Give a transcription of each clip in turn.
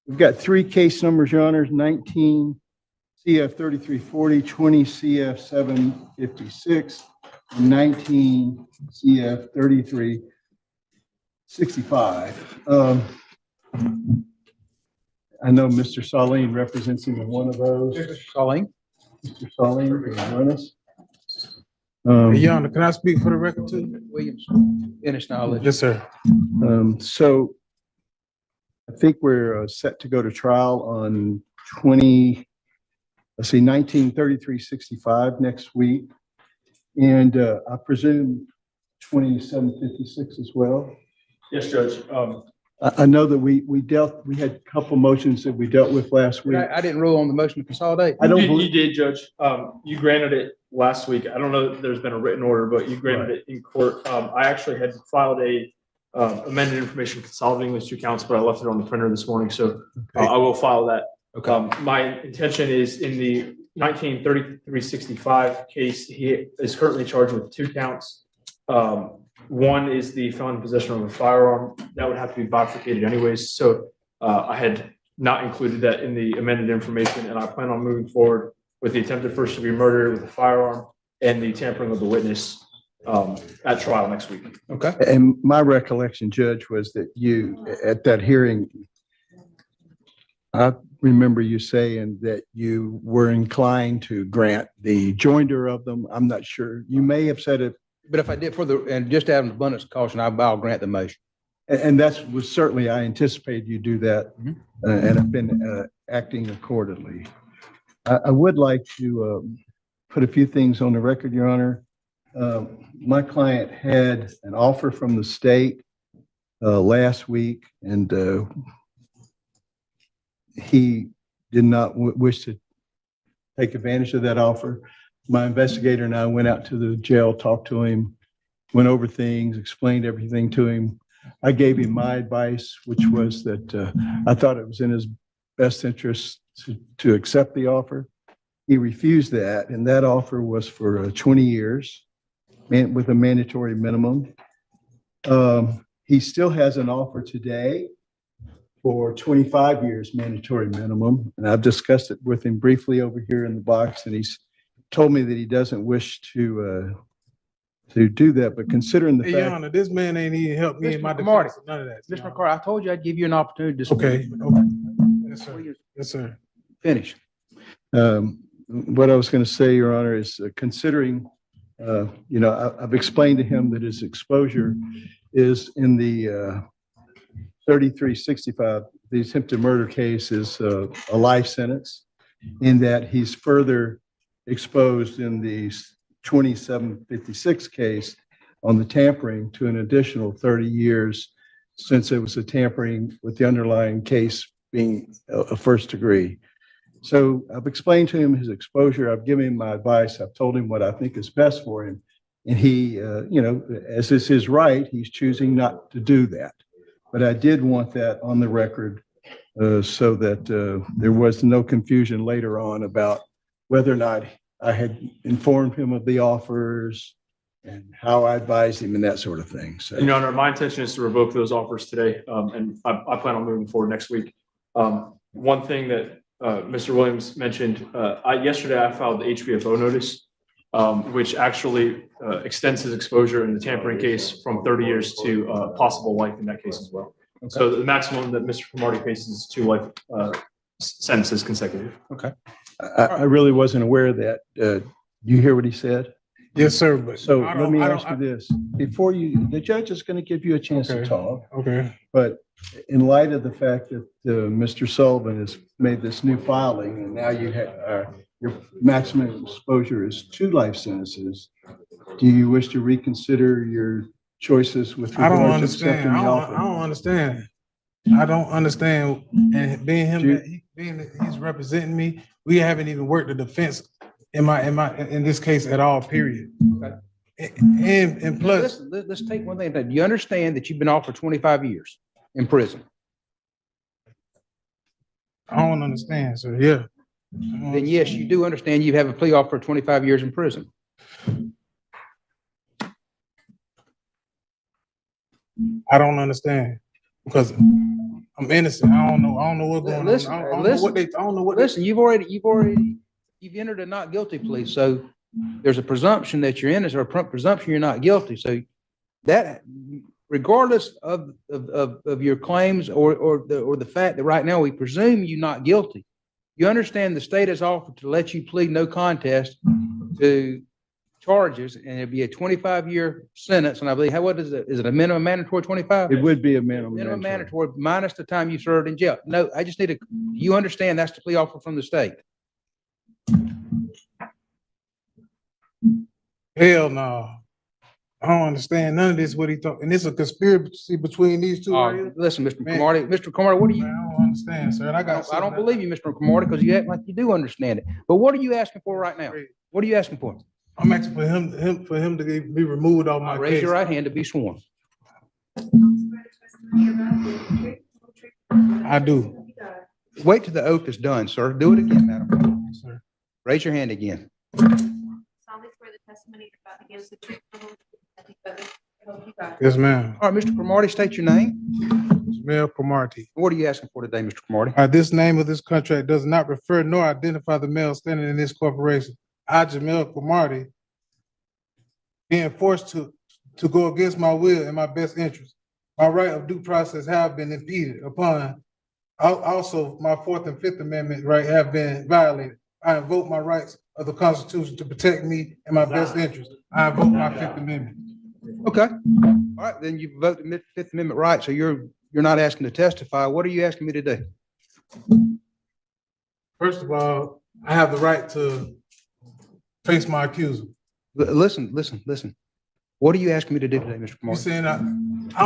We've got three case numbers, Your Honor, 19 CF 3340, 20 CF 756, and 19 CF 3365. I know Mr. Saline represents him in one of those. Mr. Saline. Mr. Saline, can you join us? Your Honor, can I speak for the record too? Williams. Finish knowledge. Yes, sir. So I think we're set to go to trial on 193365 next week. And I presume 2756 as well. Yes, Judge. I know that we had a couple motions that we dealt with last week. I didn't rule on the motion to consolidate. You did, Judge. You granted it last week. I don't know if there's been a written order, but you granted it in court. I actually had filed a amended information consolidating those two counts, but I left it on the printer this morning, so I will file that. Okay. My intention is in the 193365 case, he is currently charged with two counts. One is the felon in possession of a firearm. That would have to be bifurcated anyways. So I had not included that in the amended information, and I plan on moving forward with the attempted first degree murder with a firearm and the tampering of the witness at trial next week. Okay. And my recollection, Judge, was that you, at that hearing, I remember you saying that you were inclined to grant the joinder of them. I'm not sure. You may have said it. But if I did and just out of abundance of caution, I'll grant the motion. And was certainly, I anticipated you do that, and I've been acting accordingly. I would like to put a few things on the record, Your Honor. My client had an offer from the state last week, and he did not wish to take advantage of that offer. My investigator and I went out to the jail, talked to him, went over things, explained everything to him. I gave him my advice, which was that I thought it was in his best interest to accept the offer. He refused that, and that offer was for 20 years with a mandatory minimum. He still has an offer today for 25 years mandatory minimum, and I've discussed it with him briefly over here in the box, and he's told me that he doesn't wish to do that, but considering the fact— Your Honor, this man ain't even helped me in my Marty, defense. None of that. Mr. McCarty, I told you I'd give you an opportunity to speak. Okay. Yes, sir. Yes, sir. Finish. What I was going to say, Your Honor, is considering, I've explained to him that his exposure is in the 3365. The attempted murder case is a life sentence, in that he's further exposed in the 2756 case on the tampering to an additional 30 years, since it was a tampering with the underlying case being a first degree. So I've explained to him his exposure. I've given him my advice. I've told him what I think is best for him. And he, as is his right, he's choosing not to do that. But I did want that on the record so that there was no confusion later on about whether or not I had informed him of the offers and how I advised him and that sort of thing. So, Your Honor, my intention is to revoke those offers today, and I plan on moving forward next week. One thing that Mr. Williams mentioned, yesterday I filed the HBFO notice, which actually extends his exposure in the tampering case from 30 years to possible life in that case as well. Okay. So the maximum that Mr. Cromartie faces is 2 life sentences consecutive. Okay. I really wasn't aware of that. You hear what he said? Yes, sir. But so let me ask you this. Before the judge is going to give you a chance to talk. Okay. But in light of the fact that Mr. Sullivan has made this new filing, and now you have your maximum exposure is 2 life sentences, do you wish to reconsider your choices with regard to accepting the offer? I don't understand. I don't understand. And being him, being that he's representing me, we haven't even worked the defense in this case at all, period. Okay. And plus, let's take one thing. Do you understand that you've been off for 25 years in prison? I don't understand, sir. Yeah. Then yes, you do understand you have a plea offer for 25 years in prison. I don't understand, because I'm innocent. I don't know. I don't know what's going Listen, on. I don't listen. know what they. I don't know what. Listen, you've entered a not guilty plea, so there's a presumption that you're innocent, or a presumption you're not guilty. So that, regardless of your claims or the fact that right now we presume you not guilty, you understand the state has offered to let you plead no contest to charges, and it'd be a 25-year sentence. And I believe, what is it? Is it a minimum mandatory 25? It would be a minimum. Minimum mandatory minus the time you served in jail. No, I just need to, you understand that's the plea offer from the state. Hell no. I don't understand none of this. What he thought, and it's a conspiracy between these two. Right here. Listen, Mr. Man. Camardi, Mr. Camardi, what do you? Man, I don't understand, sir. I don't believe you, Mr. Camardi, because you act like you do understand it. But what are you asking for right now? What are you asking for? I'm asking for him to be removed off my Raise case. your right hand to be sworn. I do. Wait till the oath is done, sir. Do it again, madam. Yes, sir. Raise your hand again. Solemnly swear the testimony you're about to give is the truth, the whole truth, and nothing but the truth. I hope you got it. Yes, ma'am. All right, Mr. Camardi, state your name. Jamel Cromartie. What are you asking for today, Mr. Camardi? This name of this contract does not refer nor identify the male standing in this corporation. I, Jamel Cromartie, being forced to go against my will and my best interest. My right of due process have been impeded upon. Also, my Fourth and Fifth Amendment right have been violated. I invoke my rights of the Constitution to protect me and my best interest. I invoke my Fifth Amendment. Okay. All right, then you vote the Fifth Amendment right, so you're not asking to testify. What are you asking me to do? First of all, I have the right to face my accuser. Listen. What are you asking me to do today, Mr. You Camardi? saying I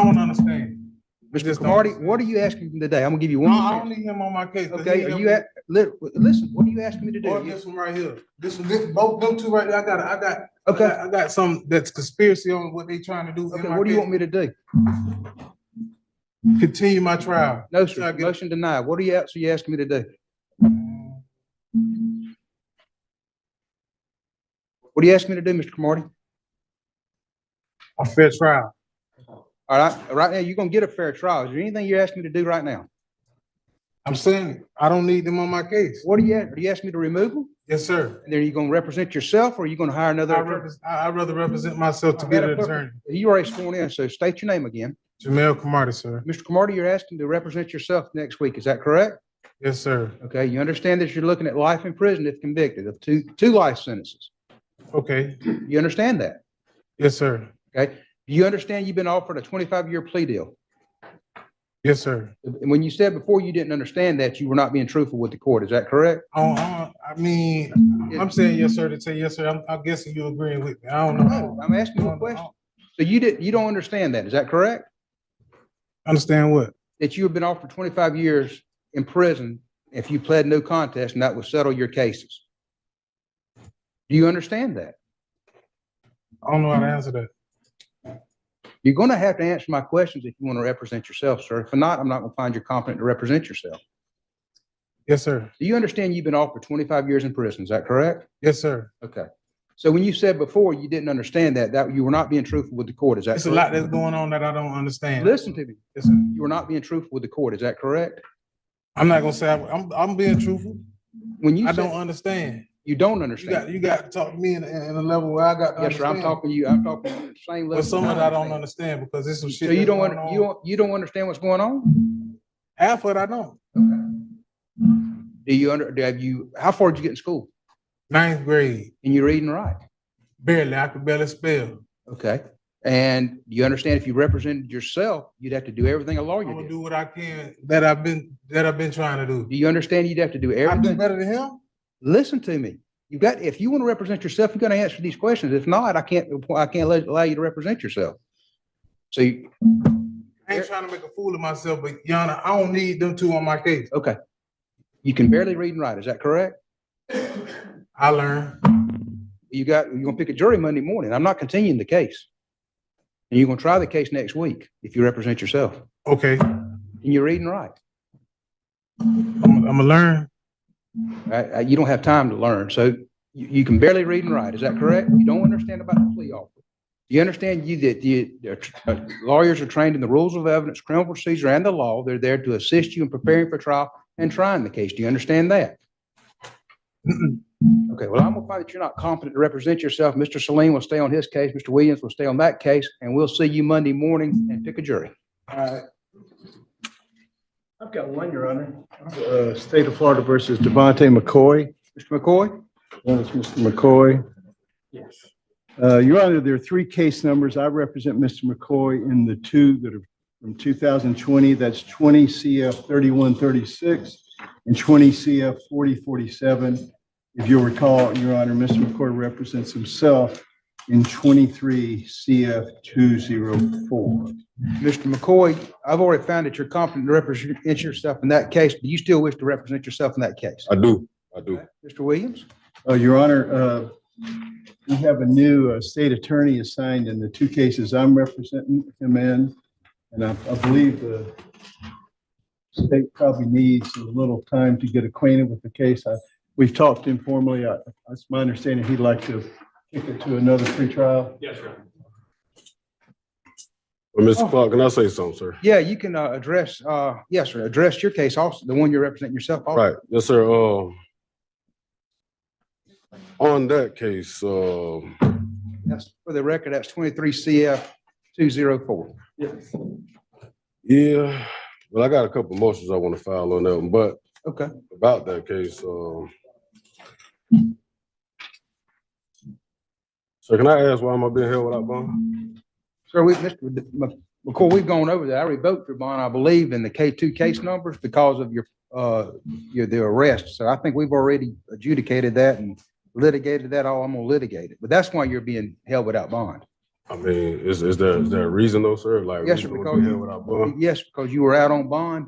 don't understand. Mr. just don't Camardi, understand. what are you asking me today? I'm gonna give you No, one. I chance. don't need him on my case. Okay, are you listen, what are you asking me to Or do? this one right here. This both them two right there. Okay. I got some that's conspiracy on what they trying to do. Okay, what do you want me to do? Continue my trial. No, Till I sir, get- motion denied. What are you asking me to do? What are you asking me to do, Mr. Camardi? A fair trial. All right now, you're gonna get a fair trial. Is there anything you're asking me to do right now? I'm saying I don't need them on my case. What are you asking me to remove them? Yes, sir. And then you gonna represent yourself, or are you gonna hire another attorney? I'd rather represent myself to get an attorney. You already sworn in, so state your name again. Jamel Cromartie, sir. Mr. Camardi, you're asking to represent yourself next week, is that correct? Yes, sir. Okay, you understand that you're looking at life in prison if convicted of two life sentences. Okay. You understand that? Yes, sir. Okay, do you understand you've been offered a 25-year plea deal? Yes, sir. And when you said before you didn't understand that, you were not being truthful with the court, is that correct? I mean, I'm saying yes, sir, to say yes, sir. I'm guessing you're agreeing with me. I don't know. No, I'm asking you a question. So you don't understand that, is that correct? Understand what? That you have been offered 25 years in prison if you pled no contest and that would settle your cases. Do you understand that? I don't know how to answer that. You're going to have to answer my questions if you want to represent yourself, sir. If not, I'm not going to find you competent to represent yourself. Yes, sir. Do you understand you've been offered 25 years in prison? Is that correct? Yes, sir. Okay. So when you said before you didn't understand that you were not being truthful with the court, is that It's a correct? lot that's going on that I don't understand. Listen to me. Yes, sir. You were not being truthful with the court, is that correct? I'm not gonna say I'm being truthful. When you I said don't understand. you don't You understand. got to talk to me in a level where I got to Yes, sir. understand. I'm talking to you at the same level. But some of that I don't understand because there's some shit. So you that's don't going on. you don't understand what's going on? Half of it I don't. How far did you get in school? 9th grade, And you read and write? barely. I could barely spell. Okay. And you understand if you represented yourself, you'd have to do everything a I'm lawyer gonna did. do what I can that I've been trying to do. Do you understand you'd have to do I do everything? better than him. Listen to me. If you want to represent yourself, you got to answer these questions. If not, I can't allow you to represent yourself. So, I ain't trying to make a fool of myself, but Yana, I don't need them two on my case. okay. You can barely read and write. Is that correct? I learned. You're going to pick a jury Monday morning. I'm not continuing the case. And you're going to try the case next week if you represent yourself. Okay. And you read and write. I'm gonna learn. You don't have time to learn. So you can barely read and write. Is that correct? You don't understand about the plea offer. Do you understand lawyers are trained in the rules of evidence, criminal procedure, and the law. They're there to assist you in preparing for trial and trying the case. Do you understand that? Okay, well, I'm gonna find that you're not competent to represent yourself. Mr. Salim will stay on his case. Mr. Williams will stay on that case, and we'll see you Monday morning and pick a jury. All right. I've got one, Your Honor. State of Florida versus Devontae McCoy. Mr. McCoy? One is Mr. McCoy. Yes. Your Honor, there are three case numbers. I represent Mr. McCoy in the two that are from 2020. That's 20 CF 3136 and 20 CF 4047. If you'll recall, Your Honor, Mr. McCoy represents himself in 23 CF 204. Mr. McCoy, I've already found that you're competent to represent yourself in that case. Do you still wish to represent yourself in that case? I do. Mr. Williams? Your Honor, we have a new state attorney assigned in the two cases I'm representing him in. And I believe the state probably needs a little time to get acquainted with the case. We've talked informally. It's my understanding he'd like to kick it to another pretrial. Yes, sir. Well, Mr. Clark, can I say something, sir? Yeah, you can address, yes, sir, address your case also, the one you're representing yourself also. Right. Yes, sir. On that case, That's for the record, that's 23 CF 204. yeah, well, I got a couple motions I want to file on that one, but Okay. about that case, so can I ask why am I being held without bond? Sir, Mr. McCoy, we've gone over that. I revoked your bond, I believe, in the K2 case numbers because of the arrest. So I think we've already adjudicated that and litigated that. I'm gonna litigate it, but that's why you're being held without bond. I mean, is there a reason though, sir? Like, Yes, sir, reason because to be held without bond? yes, because you were out on bond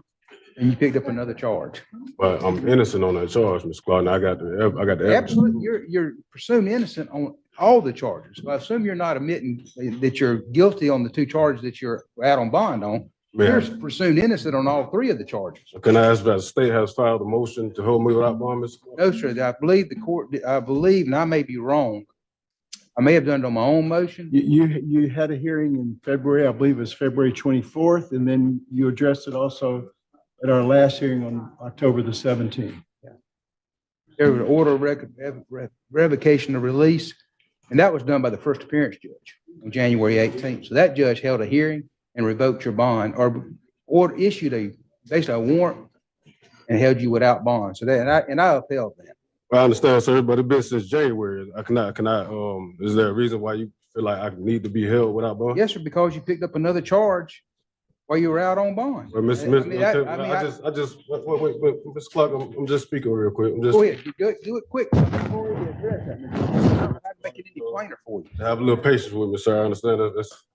and you picked up another charge. But I'm innocent on that charge, Mr. Clark. And I got the evidence. Absolutely, you're presumed innocent on all the charges. I assume you're not admitting that you're guilty on the two charges that you're out on bond on. You're presumed innocent on all three of the charges. Can I ask that the state has filed a motion to hold me without bond, Mr. Clark? No, sir, I believe the court, I believe, and I may be wrong, I may have done it on my own motion. You had a hearing in February, I believe it was February 24th, and then you addressed it also at our last hearing on October the 17th. There was an order of revocation of release, and that was done by the first appearance judge on January 18th. So that judge held a hearing and revoked your bond or issued basically a warrant and held you without bond. So that, and I upheld that. Well, I understand, sir, but it's been since January. Is there a reason why you feel like I need to be held without bond? Yes, sir, because you picked up another charge while you were out on bond. Well, Mr. Mr. Clark, I'm just speaking real quick. Go ahead, do it quick. I've already addressed that, Mr. I'm not making it any plainer for you. Have a little patience with me, sir. I understand that's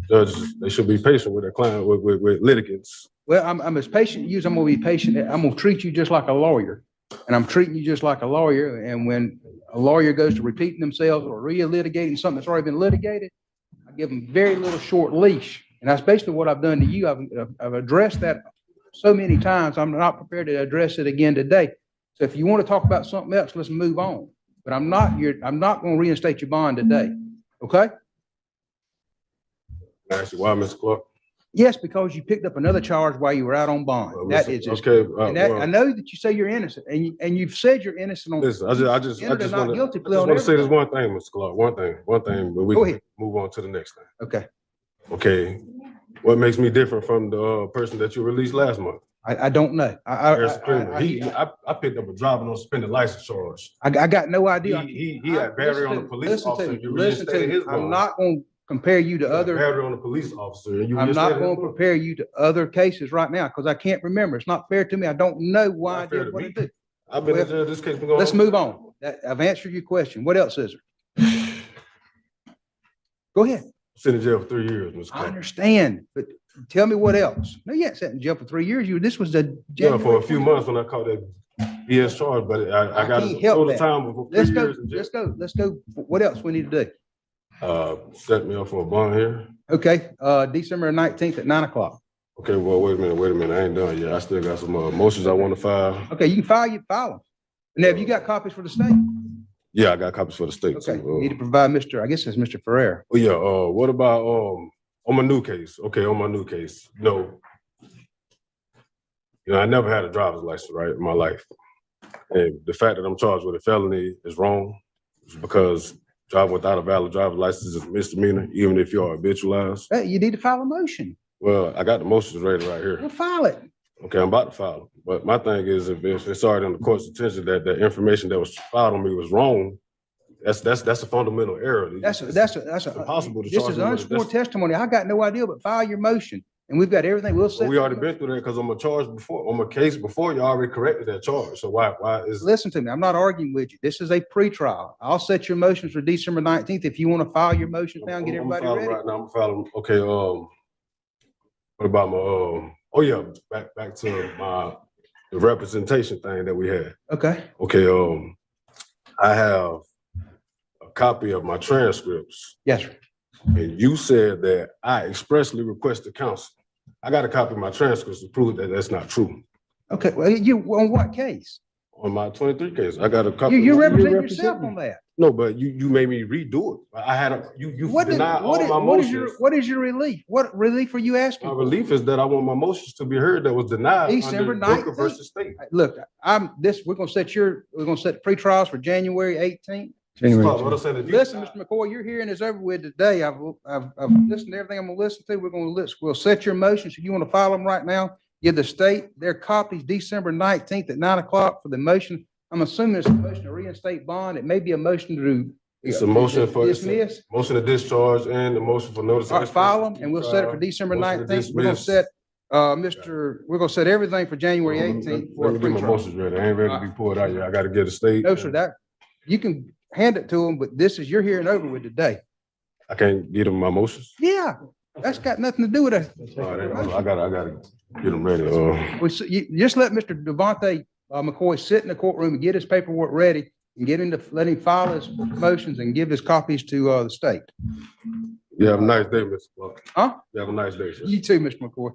judges, they should be patient with their client, with litigants. Well, I'm as patient as you. I'm gonna be patient. I'm gonna treat you just like a lawyer. And I'm treating you just like a lawyer. And when a lawyer goes to repeating themselves or re-litigating something that's already been litigated, I give them very little short leash. And that's basically what I've done to you. I've addressed that so many times. I'm not prepared to address it again today. So if you want to talk about something else, let's move on. But I'm not going to reinstate your bond today. Okay? Can I ask you why, Mr. Clark? Yes, because you picked up another charge while you were out on bond. Well, That listen, is just, okay. and that, I know that you say you're innocent, and you've said you're innocent on. Listen, I just want to say this one thing, Mr. Clark. One thing, but we can move on to the next thing. Okay. Okay. What makes me different from the person that you released last month? I don't know. I picked up a driving on suspended license charge. I got no idea. He had battery on a police officer. Listen to me. I'm not going to compare you to other. Battery on a police officer. I'm not going to compare you to other cases right now because I can't remember. It's not fair to me. I don't know why I did what I did. I've been in jail. This case been going on. Let's move on. I've answered your question. What else is there? Go ahead. Sitting in jail for 3 years, Mr. Clark. I understand, but tell me what else. No, you ain't sat in jail for 3 years. This was the Yeah, for a few months when I caught that BS charge, but I got total time before 3 years in jail. Let's go. What else we need to do? Set me up for a bond here. Okay, December 19th at 9 o'clock. Okay, well, wait a minute. I ain't done yet. I still got some motions I want to file. Okay, you can file them. Now, have you got copies for the state? Yeah, I got copies for the state Okay, too. you need to provide Mr., I guess it's Mr. Ferrer. Oh yeah, what about, on my new case? Okay, on my new case, I never had a driver's license, right, in my life. And the fact that I'm charged with a felony is wrong, because driving without a valid driver's license is a misdemeanor, even if you're habitualized. Hey, you need to file a motion. Well, I got the motions ready right here. We'll file it. Okay, I'm about to file. But my thing is, if it's already on the court's attention that the information that was filed on me was wrong, that's a fundamental error. That's impossible to this charge is me with it. unsworn testimony. I got no idea, but file your motion. And we've got everything. We'll set. We already been through that because on my case before, you already corrected that charge. So why is? Listen to me. I'm not arguing with you. This is a pretrial. I'll set your motions for December 19th. If you want to file your motions now and get everybody ready. Right now, I'm filing. Okay. What about my? Oh yeah, back to the representation thing that we had. Okay. Okay. I have a copy of my transcripts. Yes, sir. And you said that I expressly requested counsel. I got a copy of my transcripts to prove that that's not true. Okay. Well, you on what case? On my 23 case, I got a copy. You represent represent yourself me. on that. No, but you made me redo it. I had you denied all my what is motions. what is your relief? What relief are you asking My for? relief is that I want my motions to be heard that was denied December under Booker 19th. versus State. Look, we're gonna set the pre-trials for January 18th. January What I said, if you- Listen, Mr. McCoy, your hearing is over with today. I've listened to everything I'm gonna listen to. We'll set your motions. If you want to file them right now, give the state their copies December 19th at 9 o'clock for the motion. I'm assuming it's a motion to reinstate bond. It may be a motion to It's a motion for dismiss. motion to discharge and the motion for notice. All right, file them and we'll set it for December Motion to 19th. We're gonna dismiss. set, we're gonna set everything for January 18th for a Let me get my pre-trial. motions ready. I ain't ready to be pulled out yet. I gotta get a state. No, sir, you can hand it to them, but this is your hearing over with today. I can't get them my motions. Yeah, that's got nothing to do with it. All right, I gotta get them ready. You just let Mr. Devontae McCoy sit in the courtroom and get his paperwork ready and let him file his motions and give his copies to the state. You have a nice day, Mr. Clark. Huh? You have a nice day, sir. You too, Mr. McCoy.